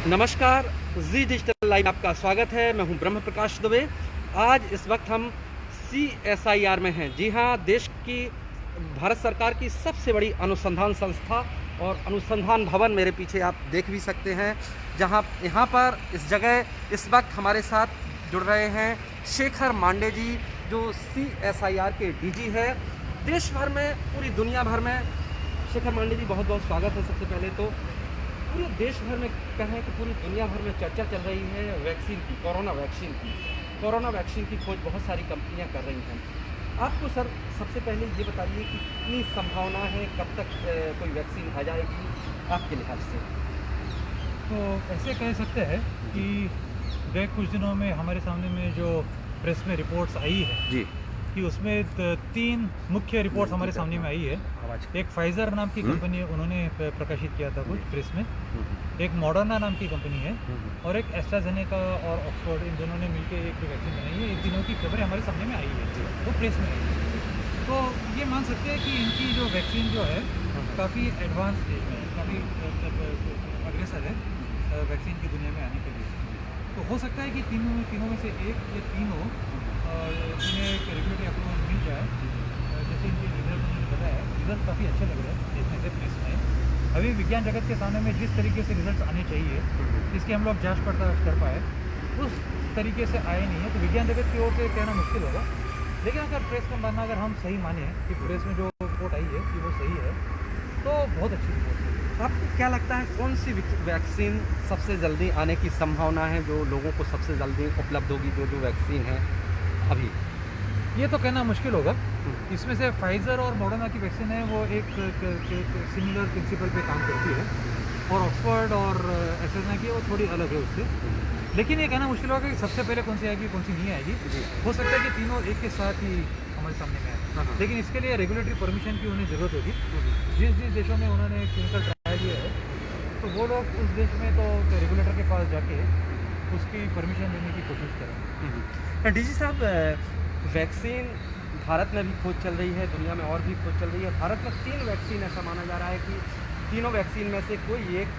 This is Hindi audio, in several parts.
नमस्कार, जी डिजिटल लाइव में आपका स्वागत है। मैं हूं ब्रह्म प्रकाश दुबे। आज इस वक्त हम CSIR में हैं। जी हां, देश की भारत सरकार की सबसे बड़ी अनुसंधान संस्था और अनुसंधान भवन मेरे पीछे आप देख भी सकते हैं। जहां यहाँ पर इस जगह इस वक्त हमारे साथ जुड़ रहे हैं शेखर मांडे जी, जो CSIR के DG है। देश भर में, पूरी दुनिया भर में शेखर मांडे जी, बहुत बहुत स्वागत है। सबसे पहले तो पूरे देश भर में कहें कि पूरी दुनिया भर में चर्चा चल रही है वैक्सीन की, कोरोना वैक्सीन की खोज बहुत सारी कंपनियां कर रही हैं। आपको सर सबसे पहले ये बताइए कि कितनी संभावना है, कब तक कोई वैक्सीन आ जाएगी आपके लिहाज से? तो ऐसे कह सकते हैं कि गए कुछ दिनों में हमारे सामने में जो प्रेस में रिपोर्ट्स आई है जी कि उसमें 3 मुख्य रिपोर्ट्स हमारे सामने में आई है। एक फाइज़र नाम की कंपनी है, उन्होंने प्रकाशित किया था कुछ प्रेस में। एक मॉडर्ना नाम की कंपनी है और एक एस्ट्राजेनेका और ऑक्सफोर्ड, इन दोनों ने मिलकर एक वैक्सीन बनाई है। इन तीनों की खबरें हमारे सामने में आई है, वो प्रेस में आई है। तो ये मान सकते हैं कि इनकी जो वैक्सीन जो है काफ़ी एडवांस स्टेज में है, काफ़ी अग्रेसर है वैक्सीन की दुनिया में आने के लिए। तो हो सकता है कि तीनों में से एक या तीनों इन्हें एक रेगुलेटरी अप्रूवल मिल जाए। जैसे इनके रिजल्ट मुझे बताया, रिजल्ट काफ़ी अच्छे लग रहे हैं देखने से प्रेस में। अभी विज्ञान जगत के सामने में जिस तरीके से रिजल्ट आने चाहिए, इसकी हम लोग जांच पड़ताल कर पाए, उस तरीके से आए नहीं है। तो विज्ञान जगत की ओर से कहना मुश्किल होगा, लेकिन अगर प्रेस का मानना अगर हम सही माने कि प्रेस में जो रिपोर्ट आई है कि वो सही है, तो बहुत अच्छी रिपोर्ट है। आपको क्या लगता है कौन सी वैक्सीन सबसे जल्दी आने की संभावना है, जो लोगों को सबसे जल्दी उपलब्ध होगी, जो वैक्सीन है अभी? ये तो कहना मुश्किल होगा। इसमें से फाइज़र और मॉडर्ना की वैक्सीन है, वो एक सिमिलर प्रिंसिपल पे काम करती है, और ऑक्सफोर्ड और एस्ट्राजेनेका की वो थोड़ी अलग है उससे। लेकिन ये कहना मुश्किल होगा कि सबसे पहले कौन सी आएगी, कौन सी नहीं आएगी। हो सकता है कि तीनों एक के साथ ही हमारे सामने में आए, लेकिन इसके लिए रेगुलेटरी परमिशन की उन्हें ज़रूरत होगी। जिस देशों में उन्होंने क्लिनिकल ट्रायल किया है, तो वो लोग उस देश में तो रेगुलेटर के पास जाके उसकी परमिशन लेने की कोशिश करें। DG साहब, वैक्सीन भारत में भी खोज चल रही है, दुनिया में और भी खोज चल रही है। भारत में 3 वैक्सीन ऐसा माना जा रहा है कि तीनों वैक्सीन में से कोई एक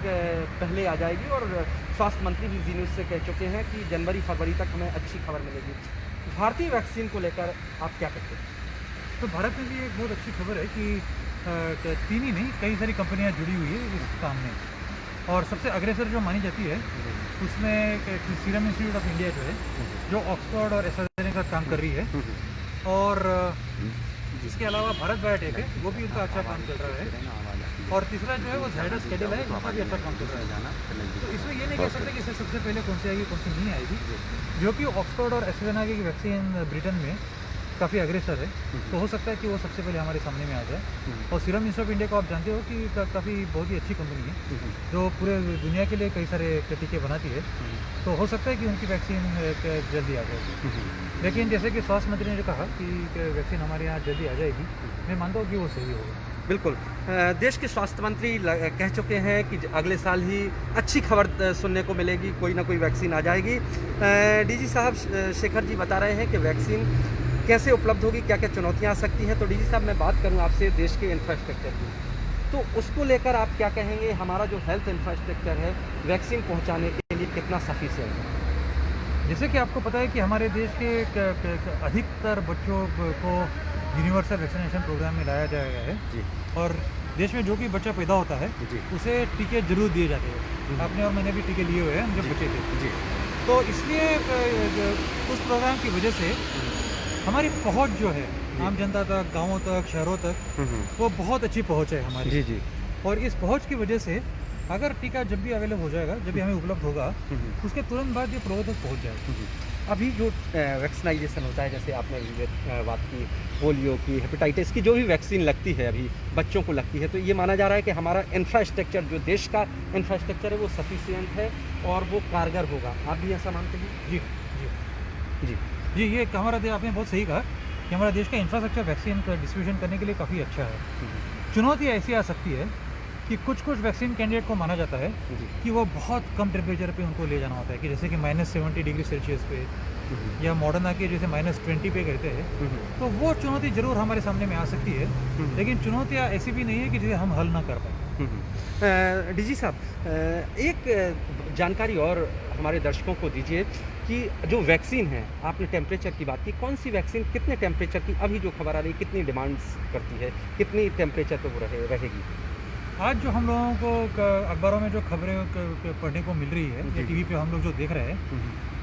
पहले आ जाएगी, और स्वास्थ्य मंत्री भी जी न्यूज़ से कह चुके हैं कि जनवरी-फरवरी तक हमें अच्छी खबर मिलेगी। भारतीय वैक्सीन को लेकर आप क्या कहते हैं? तो भारत में भी एक बहुत अच्छी खबर है कि 3 ही नहीं, कई सारी कंपनियां जुड़ी हुई है इस काम में, और सबसे अग्रेसर जो मानी जाती है उसमें सीरम इंस्टीट्यूट ऑफ इंडिया जो है, जो ऑक्सफोर्ड और एस्ट्राजेनेका का काम कर रही है, और इसके अलावा भारत बायोटेक है, वो भी उनका अच्छा काम चल रहा है, और तीसरा जो है वो जायडस कैडिला है, उनका भी अच्छा काम चल रहा है। तो इसमें ये नहीं कह सकते कि इससे सबसे पहले कौन सी आएगी, कौन सी नहीं आएगी। जो कि ऑक्सफोर्ड और एस्ट्राजेनेका की वैक्सीन ब्रिटेन में काफ़ी अग्रेसर है, तो हो सकता है कि वो सबसे पहले हमारे सामने में आ जाए। और सीरम इंस्टीट्यूट ऑफ इंडिया को आप जानते हो कि काफ़ी बहुत ही अच्छी कंपनी है, जो पूरे दुनिया के लिए कई सारे टीके बनाती है, तो हो सकता है कि उनकी वैक्सीन जल्दी आ जाएगी। लेकिन जैसे कि स्वास्थ्य मंत्री ने जो कहा कि वैक्सीन हमारे यहाँ जल्दी आ जाएगी, मैं मानता हूँ कि वो सही होगा। बिल्कुल, देश के स्वास्थ्य मंत्री कह चुके हैं कि अगले साल ही अच्छी खबर सुनने को मिलेगी, कोई ना कोई वैक्सीन आ जाएगी। DG साहब, शेखर जी बता रहे हैं कि वैक्सीन कैसे उपलब्ध होगी, क्या क्या चुनौतियां आ सकती हैं। तो DG साहब, मैं बात करूं आपसे देश के इंफ्रास्ट्रक्चर की, तो उसको लेकर आप क्या कहेंगे? हमारा जो हेल्थ इंफ्रास्ट्रक्चर है वैक्सीन पहुंचाने के लिए कितना सफिशिएंट है? जैसे कि आपको पता है कि हमारे देश के अधिकतर बच्चों को यूनिवर्सल वैक्सीनेशन प्रोग्राम में लाया जाएगा है जी। और देश में जो भी बच्चा पैदा होता है जी। उसे टीके जरूर दिए जाते हैं। आपने और मैंने भी टीके लिए हुए हैं हम जब बच्चे थे जी। तो इसलिए उस प्रोग्राम की वजह से हमारी पहुंच जो है आम जनता तक, गांवों तक, शहरों तक, वो बहुत अच्छी पहुंच है हमारी। जी जी। और इस पहुंच की वजह से अगर टीका जब भी अवेलेबल हो जाएगा, जब भी हमें उपलब्ध होगा, उसके तुरंत बाद ये प्रभु तक पहुँच जाएगा। अभी जो वैक्सीनाइजेशन होता है, जैसे आपने बात की पोलियो की, हेपेटाइटिस की, जो भी वैक्सीन लगती है अभी बच्चों को लगती है, तो ये माना जा रहा है कि हमारा इंफ्रास्ट्रक्चर, जो देश का इंफ्रास्ट्रक्चर है, वो सफिशिएंट है और वो कारगर होगा। आप भी ऐसा मानते हैं? जी जी जी जी, ये हमारा देश, आपने बहुत सही कहा कि हमारा देश का इंफ्रास्ट्रक्चर वैक्सीन का डिस्ट्रीब्यूशन करने के लिए काफ़ी अच्छा है। चुनौती ऐसी आ सकती है कि कुछ वैक्सीन कैंडिडेट को माना जाता है कि वो बहुत कम टेम्परेचर पे उनको ले जाना होता है, कि जैसे कि -70 डिग्री सेल्सियस पे, या मॉडर्ना के जैसे -20 पे करते हैं, तो वो चुनौती ज़रूर हमारे सामने में आ सकती है। लेकिन चुनौतियाँ ऐसी भी नहीं है कि जिसे हम हल ना कर पाए। डीजी साहब, एक जानकारी और हमारे दर्शकों को दीजिए कि जो वैक्सीन है, आपने टेम्परेचर की बात की, कौन सी वैक्सीन कितने टेम्परेचर की अभी जो खबर आ रही है, कितनी डिमांड्स करती है, कितनी टेम्परेचर पे वो रहेगी? आज जो हम लोगों को अखबारों में जो खबरें पढ़ने को मिल रही है या टीवी पे हम लोग जो देख रहे हैं,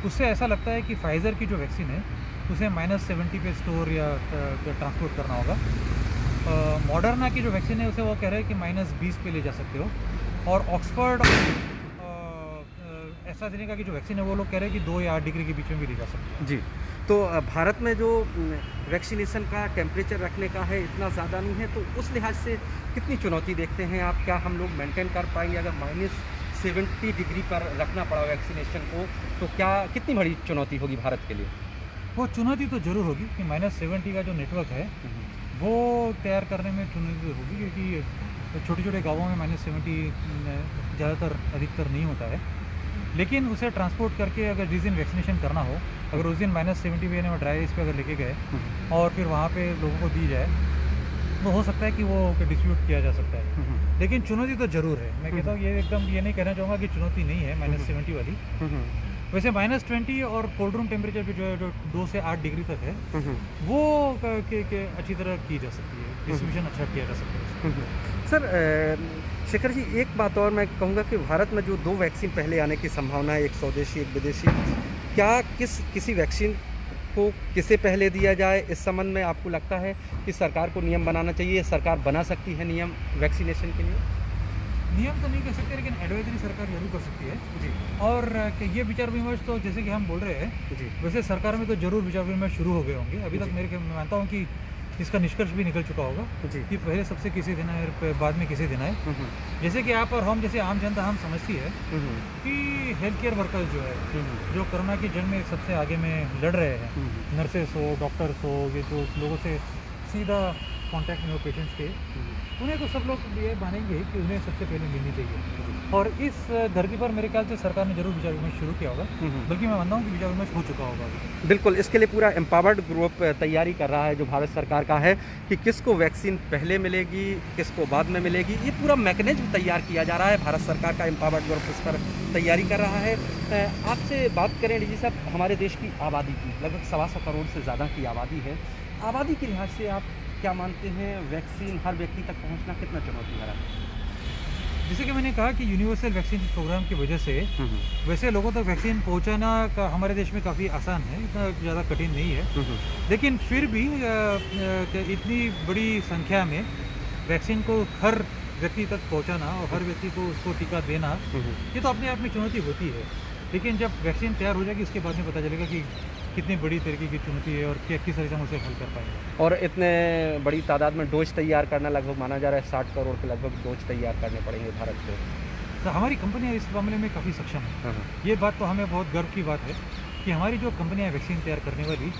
उससे ऐसा लगता है कि फाइज़र की जो वैक्सीन है उसे -70 पे स्टोर या ट्रांसपोर्ट करना होगा। मॉडर्ना की जो वैक्सीन है उसे वो कह रहे हैं कि -20 पे ले जा सकते हो, और ऑक्सफर्ड एस्ट्राजेनेका की जो वैक्सीन है वो लोग कह रहे हैं कि 2 या 8 डिग्री के बीच में भी ले जा सकते हैं। जी, तो भारत में जो वैक्सीनेशन का टेम्परेचर रखने का है इतना ज़्यादा नहीं है, तो उस लिहाज से कितनी चुनौती देखते हैं आप? क्या हम लोग मेंटेन कर पाएंगे अगर -70 डिग्री पर रखना पड़ा वैक्सीनेशन को, तो क्या कितनी बड़ी चुनौती होगी भारत के लिए? वो चुनौती तो ज़रूर होगी कि -70 का जो नेटवर्क है वो तैयार करने में चुनौती होगी, क्योंकि छोटे छोटे गाँवों में -70 ज़्यादातर अधिकतर नहीं होता है। लेकिन उसे ट्रांसपोर्ट करके अगर जिस दिन वैक्सीनेशन करना हो, अगर उस दिन -70 पे यानी ड्राई आइस पे अगर लेके गए और फिर वहाँ पे लोगों को दी जाए, तो हो सकता है कि वो डिस्ट्रीब्यूट किया जा सकता है। लेकिन चुनौती तो ज़रूर है। मैं कहता हूँ ये नहीं कहना चाहूँगा कि चुनौती नहीं है -70 वाली। वैसे -20 और कोल्ड रूम टेम्परेचर पे जो है, जो 2 से 8 डिग्री तक है, वो के अच्छी तरह की जा सकती है, डिस्ट्रीब्यूशन अच्छा किया जा सकता है। सर, शेखर जी, एक बात और मैं कहूँगा कि भारत में जो 2 वैक्सीन पहले आने की संभावना है, एक स्वदेशी एक विदेशी, क्या किसी वैक्सीन को किसे पहले दिया जाए, इस संबंध में आपको लगता है कि सरकार को नियम बनाना चाहिए? सरकार बना सकती है नियम वैक्सीनेशन के लिए? नियम तो नहीं कर सकते, लेकिन एडवाइजरी सरकार जरूर कर सकती है जी। और ये विचार विमर्श तो जैसे कि हम बोल रहे हैं जी, वैसे सरकार में तो जरूर विचार विमर्श शुरू हो गए होंगे। अभी तक मैं मानता हूँ कि इसका निष्कर्ष भी निकल चुका होगा जी, कि पहले सबसे किसे देना है, बाद में किसे देना है। जैसे कि आप और हम जैसे आम जनता हम समझती है कि हेल्थ केयर वर्कर्स जो है, जो कोरोना की जंग में सबसे आगे में लड़ रहे हैं, नर्सेस हो, डॉक्टर्स हो, ये जो लोगों से सीधा कांटेक्ट में हो पेशेंट्स के, उन्हें तो सब लोग ये मानेंगे कि उन्हें सबसे पहले मिलनी चाहिए। और इस धरती पर मेरे ख्याल से सरकार ने जरूर विचार विमर्श शुरू किया होगा, बल्कि मैं मानता हूँ कि विचार विमर्श हो चुका होगा अभी। बिल्कुल। इसके लिए पूरा एम्पावर्ड ग्रुप तैयारी कर रहा है जो भारत सरकार का है, कि किसको वैक्सीन पहले मिलेगी, किसको बाद में मिलेगी। ये पूरा मैकेनिज्म तैयार किया जा रहा है, भारत सरकार का एम्पावर्ड ग्रुप इस पर तैयारी कर रहा है। आपसे बात करें डीजी साहब, हमारे देश की आबादी की लगभग 125 करोड़ से ज़्यादा की आबादी है। आबादी के लिहाज से आप क्या मानते हैं, वैक्सीन हर व्यक्ति तक पहुंचना कितना चुनौती भरा है? जैसे कि मैंने कहा कि यूनिवर्सल वैक्सीन प्रोग्राम की वजह से वैसे लोगों तक वैक्सीन पहुंचाना का हमारे देश में काफ़ी आसान है, इतना ज़्यादा कठिन नहीं है। लेकिन फिर भी इतनी बड़ी संख्या में वैक्सीन को हर व्यक्ति तक पहुंचाना और हर व्यक्ति को उसको टीका देना, ये तो अपने आप में चुनौती होती है। लेकिन जब वैक्सीन तैयार हो जाएगी उसके बाद में पता चलेगा कि कितनी बड़ी तरीके की चुनौती है और किस तरह से हम उसे हल कर पाएंगे। और इतने बड़ी तादाद में डोज तैयार करना, लगभग माना जा रहा है 60 करोड़ के लगभग डोज तैयार करने पड़ेंगे भारत को। तो हमारी कंपनियां इस मामले में काफ़ी सक्षम है। ये बात तो हमें बहुत गर्व की बात है कि हमारी जो कंपनियां वैक्सीन तैयार करने वाली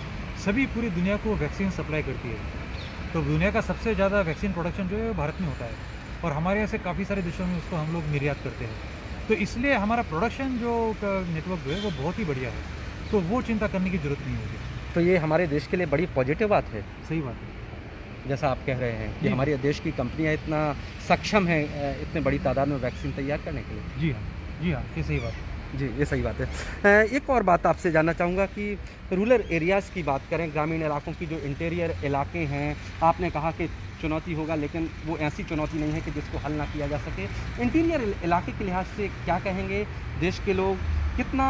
सभी पूरी दुनिया को वैक्सीन सप्लाई करती है। तो दुनिया का सबसे ज़्यादा वैक्सीन प्रोडक्शन जो है भारत में होता है, और हमारे ऐसे काफ़ी सारे देशों में उसको हम लोग निर्यात करते हैं। तो इसलिए हमारा प्रोडक्शन जो नेटवर्क जो है वो बहुत ही बढ़िया है, तो वो चिंता करने की ज़रूरत नहीं होगी। तो ये हमारे देश के लिए बड़ी पॉजिटिव बात है। सही बात है, जैसा आप कह रहे हैं कि हमारे देश की कंपनियां इतना सक्षम हैं इतने बड़ी तादाद में वैक्सीन तैयार करने के लिए। जी हाँ, जी हाँ, ये सही बात है। जी, ये सही बात है। एक और बात आपसे जानना चाहूँगा कि रूरल एरियाज़ की बात करें, ग्रामीण इलाकों की जो इंटीरियर इलाके हैं, आपने कहा कि चुनौती होगा, लेकिन वो ऐसी चुनौती नहीं है कि जिसको हल ना किया जा सके। इंटीरियर इलाके के लिहाज से क्या कहेंगे, देश के लोग कितना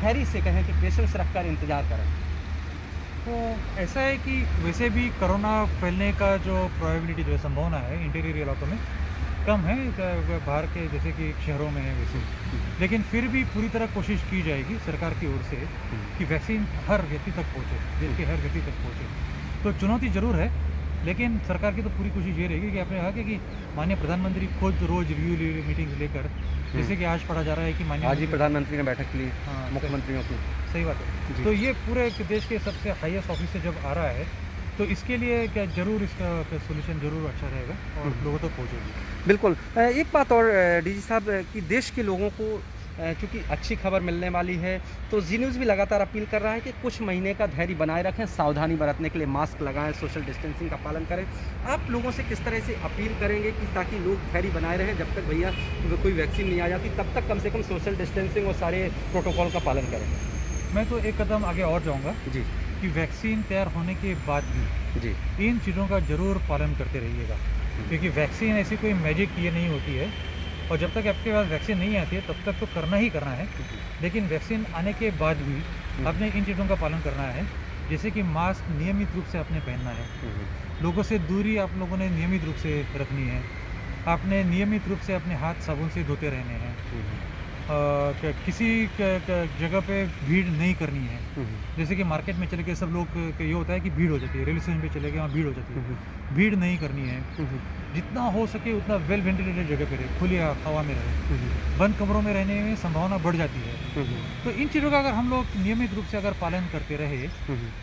धैर्य से कहें कि पेशेंस रखकर इंतज़ार करें? तो ऐसा है कि वैसे भी कोरोना फैलने का जो प्रोबेबिलिटी जो संभावना है इंटीरियर इलाकों में कम है, बाहर के जैसे कि शहरों में है वैसे। लेकिन फिर भी पूरी तरह कोशिश की जाएगी सरकार की ओर से कि वैक्सीन हर व्यक्ति तक पहुँचे, देश के हर व्यक्ति तक पहुँचे। तो चुनौती ज़रूर है, लेकिन सरकार की तो पूरी कोशिश ये रहेगी कि आपने कहा कि माननीय प्रधानमंत्री खुद रोज रिव्यू मीटिंग्स लेकर, जैसे कि आज पढ़ा जा रहा है कि माननीय आज ही प्रधानमंत्री ने बैठक ली मुख्यमंत्रियों की। सही बात है। तो ये पूरे देश के सबसे हाईएस्ट ऑफिस से जब आ रहा है, तो इसके लिए क्या जरूर इसका सोल्यूशन जरूर अच्छा रहेगा और लोगों तक पहुँचेगी। बिल्कुल। एक बात और डीजी साहब, कि देश के लोगों को चूँकि अच्छी खबर मिलने वाली है, तो जी न्यूज़ भी लगातार अपील कर रहा है कि कुछ महीने का धैर्य बनाए रखें, सावधानी बरतने के लिए मास्क लगाएं, सोशल डिस्टेंसिंग का पालन करें। आप लोगों से किस तरह से अपील करेंगे कि ताकि लोग धैर्य बनाए रहें, जब तक भैया कोई वैक्सीन नहीं आ जाती तब तक कम से कम सोशल डिस्टेंसिंग और सारे प्रोटोकॉल का पालन करें? मैं तो एक कदम आगे और जाऊंगा जी कि वैक्सीन तैयार होने के बाद भी जी इन चीज़ों का ज़रूर पालन करते रहिएगा, क्योंकि वैक्सीन ऐसी कोई मैजिक ये नहीं होती है, और जब तक आपके पास वैक्सीन नहीं आती है तब तक तो करना ही करना है। लेकिन वैक्सीन आने के बाद भी आपने इन चीज़ों का पालन करना है, जैसे कि मास्क नियमित रूप से आपने पहनना है, लोगों से दूरी आप लोगों ने नियमित रूप से रखनी है, आपने नियमित रूप से अपने हाथ साबुन से धोते रहने हैं, किसी जगह पे भीड़ नहीं करनी है। जैसे कि मार्केट में चले गए सब लोग ये होता है कि भीड़ हो जाती है, रेलवे स्टेशन पे चले गए वहाँ भीड़ हो जाती है, भीड़ नहीं करनी है। जितना हो सके उतना वेल वेंटिलेटेड जगह पे रहे, खुली हवा में रहे, बंद कमरों में रहने में संभावना बढ़ जाती है। तो इन चीज़ों का अगर हम लोग नियमित रूप से अगर पालन करते रहे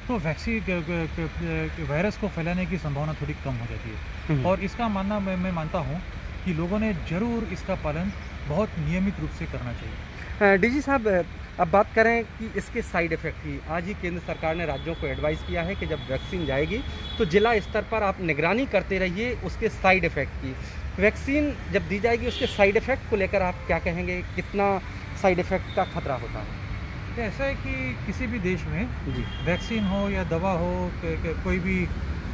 तो वैक्सीन वायरस को फैलाने की संभावना थोड़ी कम हो जाती है। और इसका मानना मैं मानता हूँ कि लोगों ने ज़रूर इसका पालन बहुत नियमित रूप से करना चाहिए। डीजी साहब, अब बात करें कि इसके साइड इफ़ेक्ट की। आज ही केंद्र सरकार ने राज्यों को एडवाइस किया है कि जब वैक्सीन जाएगी तो जिला स्तर पर आप निगरानी करते रहिए उसके साइड इफ़ेक्ट की। वैक्सीन जब दी जाएगी उसके साइड इफ़ेक्ट को लेकर आप क्या कहेंगे, कितना साइड इफ़ेक्ट का खतरा होता है? तो ऐसा है कि किसी भी देश में जी वैक्सीन हो या दवा हो, कोई भी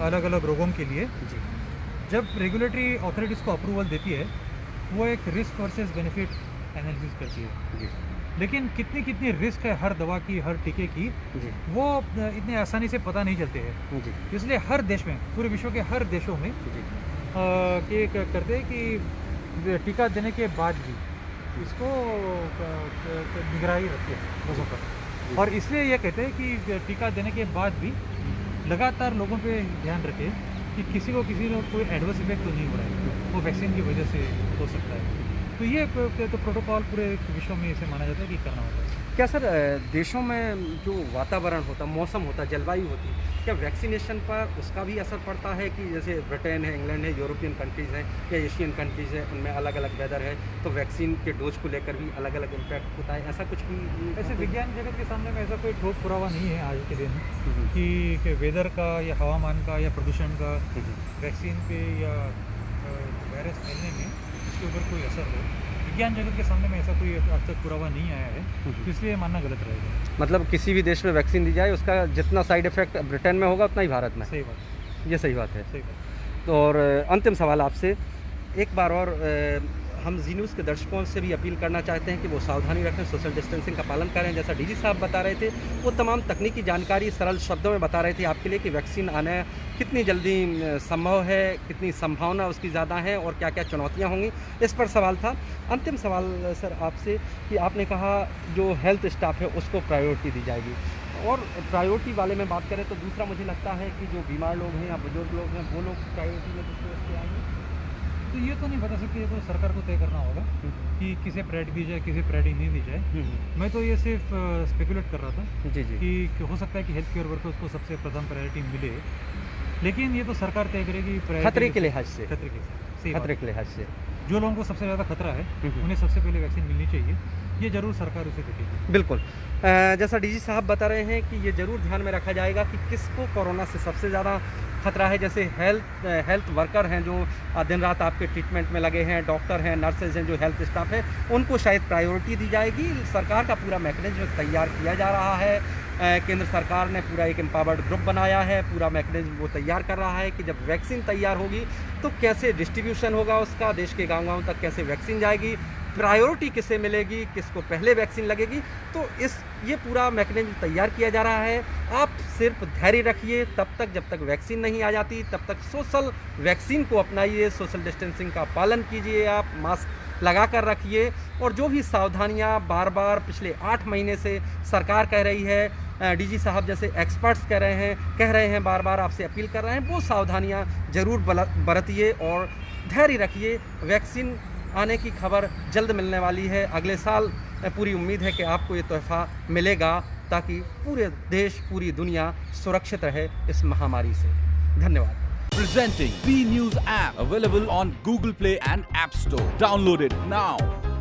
अलग अलग रोगों के लिए जी जब रेगुलेटरी अथॉरिटीज़ को अप्रूवल देती है वो एक रिस्क वर्सेस बेनिफिट एनालिसिस करती है। जी लेकिन कितनी रिस्क है हर दवा की, हर टीके की, जी वो इतने आसानी से पता नहीं चलते हैं। जी इसलिए हर देश में, पूरे विश्व के हर देशों में जी ये करते हैं कि टीका देने के बाद भी इसको निगरानी रखते हैं लोगों पर, और इसलिए ये कहते हैं कि टीका देने के बाद भी लगातार लोगों पे ध्यान रखें कि किसी को कोई एडवर्स इफेक्ट तो नहीं हो रहा है, वो वैक्सीन की वजह से हो सकता है। तो ये तो प्रोटोकॉल पूरे विश्व में इसे माना जाता है कि करना होता है। क्या सर, देशों में जो वातावरण होता, मौसम होता, जलवायु होती, क्या वैक्सीनेशन पर उसका भी असर पड़ता है कि जैसे ब्रिटेन है, इंग्लैंड है, यूरोपियन कंट्रीज़ हैं या एशियन कंट्रीज़ हैं, उनमें अलग अलग वेदर है, तो वैक्सीन के डोज को लेकर भी अलग अलग इम्पैक्ट होता है, ऐसा कुछ भी? ऐसे विज्ञान जगत के सामने में ऐसा कोई ठोस पुरावा नहीं है आज के दिन कि वेदर का या हवामान का या प्रदूषण का वैक्सीन पे या वायरस फैलने में इसके ऊपर कोई असर हो। विज्ञान जगत के सामने में ऐसा कोई आज तक पुरावा नहीं आया है, तो इसलिए मानना गलत रहेगा। मतलब किसी भी देश में वैक्सीन दी जाए उसका जितना साइड इफेक्ट ब्रिटेन में होगा उतना ही भारत में? सही बात, ये सही बात है। सही बात। तो और अंतिम सवाल आपसे एक बार और, हम जी न्यूज़ के दर्शकों से भी अपील करना चाहते हैं कि वो सावधानी रखें, सोशल डिस्टेंसिंग का पालन करें। जैसा डीजी साहब बता रहे थे वो तमाम तकनीकी जानकारी सरल शब्दों में बता रहे थे आपके लिए कि वैक्सीन आना कितनी जल्दी संभव है, कितनी संभावना उसकी ज़्यादा है और क्या क्या चुनौतियाँ होंगी, इस पर सवाल था। अंतिम सवाल सर आपसे कि आपने कहा जो हेल्थ स्टाफ है उसको प्रायोरिटी दी जाएगी, और प्रायोरिटी वाले में बात करें तो दूसरा मुझे लगता है कि जो बीमार लोग हैं या बुजुर्ग लोग हैं वो लोग प्रायोरिटी में दूसरे उससे आएंगे। तो ये तो नहीं बता सकते, ये तो सरकार को तय करना होगा कि किसे प्रायोरिटी दी जाए, किसे प्रायोरिटी नहीं दी जाए। मैं तो ये सिर्फ स्पेकुलेट कर रहा था जी जी कि हो सकता है कि हेल्थ केयर वर्कर्स को सबसे प्रथम प्रायोरिटी मिले, लेकिन ये तो सरकार तय करेगी खतरे के लिहाज से। खतरे के लिहाज से जो लोगों को सबसे ज़्यादा खतरा है उन्हें सबसे पहले वैक्सीन मिलनी चाहिए, ये जरूर सरकार उसे देगी। बिल्कुल, जैसा डीजी साहब बता रहे हैं कि ये ज़रूर ध्यान में रखा जाएगा कि किसको कोरोना से सबसे ज़्यादा खतरा है। जैसे हेल्थ वर्कर हैं जो दिन रात आपके ट्रीटमेंट में लगे हैं, डॉक्टर हैं, नर्सेज हैं, जो हेल्थ स्टाफ है, उनको शायद प्रायोरिटी दी जाएगी। सरकार का पूरा मैकेनिज्म तैयार किया जा रहा है, केंद्र सरकार ने पूरा एक एम्पावर्ड ग्रुप बनाया है, पूरा मैकेनिज्म वो तैयार कर रहा है कि जब वैक्सीन तैयार होगी तो कैसे डिस्ट्रीब्यूशन होगा उसका, देश के गाँव-गाँव तक कैसे वैक्सीन जाएगी, प्रायोरिटी किसे मिलेगी, किसको पहले वैक्सीन लगेगी। तो ये पूरा मैकेनिज्म तैयार किया जा रहा है। आप सिर्फ धैर्य रखिए तब तक, जब तक वैक्सीन नहीं आ जाती तब तक सोशल वैक्सीन को अपनाइए, सोशल डिस्टेंसिंग का पालन कीजिए, आप मास्क लगा कर रखिए, और जो भी सावधानियां बार बार पिछले 8 महीने से सरकार कह रही है, डीजी साहब जैसे एक्सपर्ट्स कह रहे हैं बार बार आपसे अपील कर रहे हैं, वो सावधानियां ज़रूर बरतिए और धैर्य रखिए। वैक्सीन आने की खबर जल्द मिलने वाली है, अगले साल पूरी उम्मीद है कि आपको ये तोहफ़ा मिलेगा ताकि पूरे देश, पूरी दुनिया सुरक्षित रहे इस महामारी से। धन्यवाद। Presenting V News app, available on Google Play and App Store. Download it now.